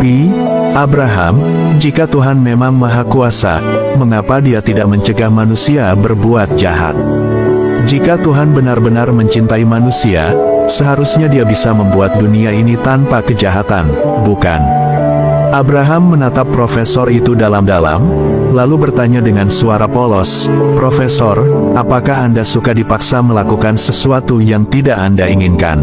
Tapi, Abraham, jika Tuhan memang Maha Kuasa, mengapa Dia tidak mencegah manusia berbuat jahat? Jika Tuhan benar-benar mencintai manusia, seharusnya Dia bisa membuat dunia ini tanpa kejahatan, bukan? Abraham menatap profesor itu dalam-dalam, lalu bertanya dengan suara polos, "Profesor, apakah Anda suka dipaksa melakukan sesuatu yang tidak Anda inginkan?"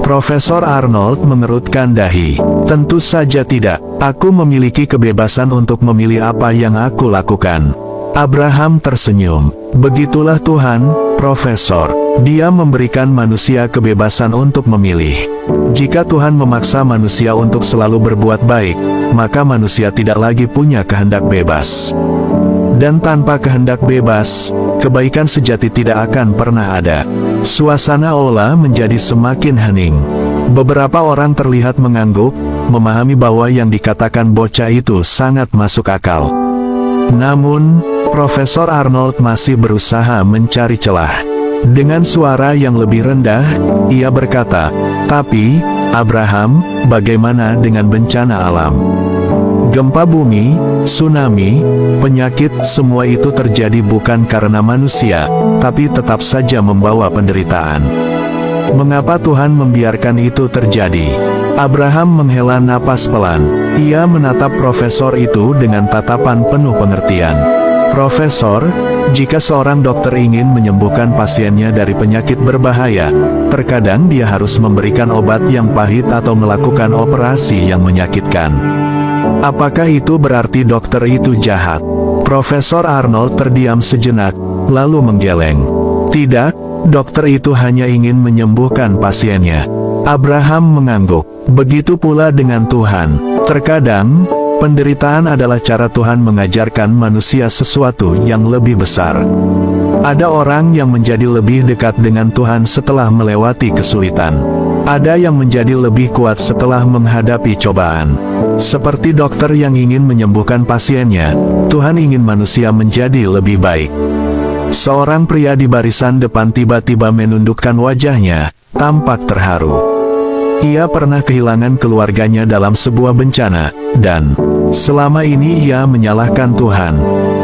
Profesor Arnold mengerutkan dahi. "Tentu saja tidak. Aku memiliki kebebasan untuk memilih apa yang aku lakukan." Abraham tersenyum. "Begitulah Tuhan, Profesor. Dia memberikan manusia kebebasan untuk memilih. Jika Tuhan memaksa manusia untuk selalu berbuat baik, maka manusia tidak lagi punya kehendak bebas. Dan tanpa kehendak bebas, kebaikan sejati tidak akan pernah ada." Suasana aula menjadi semakin hening. Beberapa orang terlihat mengangguk, memahami bahwa yang dikatakan bocah itu sangat masuk akal. Namun, Profesor Arnold masih berusaha mencari celah. Dengan suara yang lebih rendah, ia berkata, "Tapi, Abraham, bagaimana dengan bencana alam? Gempa bumi, tsunami, penyakit, semua itu terjadi bukan karena manusia, tapi tetap saja membawa penderitaan. Mengapa Tuhan membiarkan itu terjadi?" Abraham menghela napas pelan. Ia menatap profesor itu dengan tatapan penuh pengertian. "Profesor, jika seorang dokter ingin menyembuhkan pasiennya dari penyakit berbahaya, terkadang dia harus memberikan obat yang pahit atau melakukan operasi yang menyakitkan. Apakah itu berarti dokter itu jahat?" Profesor Arnold terdiam sejenak, lalu menggeleng. "Tidak, dokter itu hanya ingin menyembuhkan pasiennya." Abraham mengangguk. "Begitu pula dengan Tuhan. Terkadang, penderitaan adalah cara Tuhan mengajarkan manusia sesuatu yang lebih besar. Ada orang yang menjadi lebih dekat dengan Tuhan setelah melewati kesulitan. Ada yang menjadi lebih kuat setelah menghadapi cobaan. Seperti dokter yang ingin menyembuhkan pasiennya, Tuhan ingin manusia menjadi lebih baik." Seorang pria di barisan depan tiba-tiba menundukkan wajahnya, tampak terharu. Ia pernah kehilangan keluarganya dalam sebuah bencana, dan selama ini ia menyalahkan Tuhan.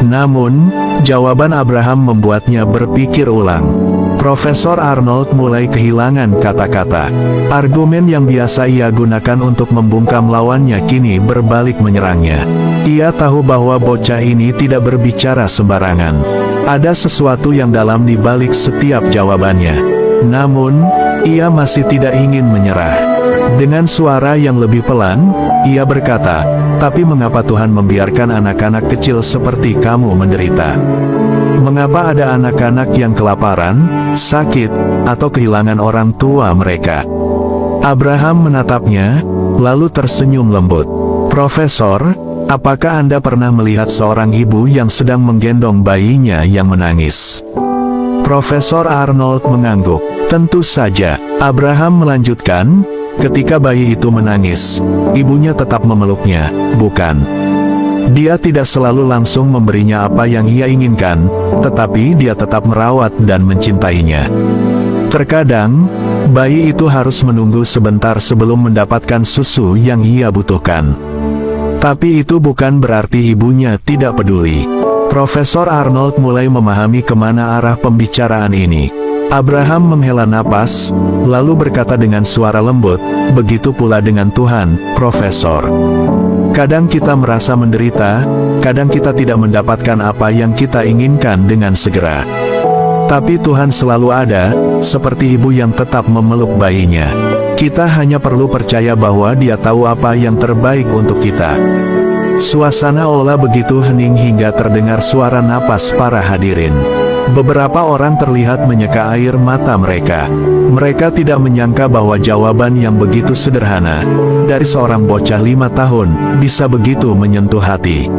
Namun, jawaban Abraham membuatnya berpikir ulang. Profesor Arnold mulai kehilangan kata-kata. Argumen yang biasa ia gunakan untuk membungkam lawannya kini berbalik menyerangnya. Ia tahu bahwa bocah ini tidak berbicara sembarangan. Ada sesuatu yang dalam di balik setiap jawabannya. Namun, ia masih tidak ingin menyerah. Dengan suara yang lebih pelan, ia berkata, "Tapi mengapa Tuhan membiarkan anak-anak kecil seperti kamu menderita? Mengapa ada anak-anak yang kelaparan, sakit, atau kehilangan orang tua mereka?" Abraham menatapnya, lalu tersenyum lembut. "Profesor, apakah Anda pernah melihat seorang ibu yang sedang menggendong bayinya yang menangis?" Profesor Arnold mengangguk. "Tentu saja." Abraham melanjutkan, "Ketika bayi itu menangis, ibunya tetap memeluknya, bukan? Dia tidak selalu langsung memberinya apa yang ia inginkan, tetapi dia tetap merawat dan mencintainya. Terkadang, bayi itu harus menunggu sebentar sebelum mendapatkan susu yang ia butuhkan. Tapi itu bukan berarti ibunya tidak peduli." Profesor Arnold mulai memahami kemana arah pembicaraan ini. Abraham menghela napas, lalu berkata dengan suara lembut, "Begitu pula dengan Tuhan, Profesor. Kadang kita merasa menderita, kadang kita tidak mendapatkan apa yang kita inginkan dengan segera. Tapi Tuhan selalu ada, seperti ibu yang tetap memeluk bayinya. Kita hanya perlu percaya bahwa Dia tahu apa yang terbaik untuk kita." Suasana aula begitu hening hingga terdengar suara napas para hadirin. Beberapa orang terlihat menyeka air mata mereka. Mereka tidak menyangka bahwa jawaban yang begitu sederhana, dari seorang bocah 5 tahun, bisa begitu menyentuh hati.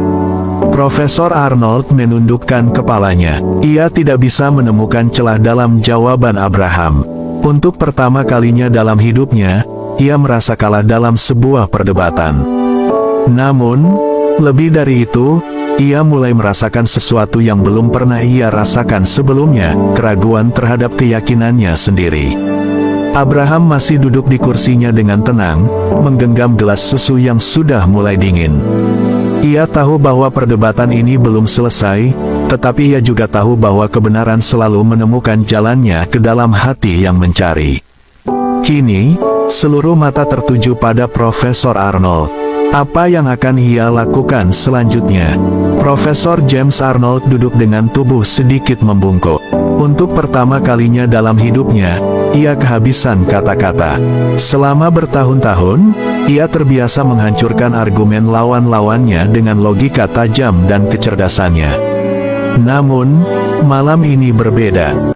Profesor Arnold menundukkan kepalanya. Ia tidak bisa menemukan celah dalam jawaban Abraham. Untuk pertama kalinya dalam hidupnya, ia merasa kalah dalam sebuah perdebatan. Namun, lebih dari itu, ia mulai merasakan sesuatu yang belum pernah ia rasakan sebelumnya, keraguan terhadap keyakinannya sendiri. Abraham masih duduk di kursinya dengan tenang, menggenggam gelas susu yang sudah mulai dingin. Ia tahu bahwa perdebatan ini belum selesai, tetapi ia juga tahu bahwa kebenaran selalu menemukan jalannya ke dalam hati yang mencari. Kini, seluruh mata tertuju pada Profesor Arnold. Apa yang akan ia lakukan selanjutnya? Profesor James Arnold duduk dengan tubuh sedikit membungkuk. Untuk pertama kalinya dalam hidupnya, ia kehabisan kata-kata. Selama bertahun-tahun, ia terbiasa menghancurkan argumen lawan-lawannya dengan logika tajam dan kecerdasannya. Namun, malam ini berbeda.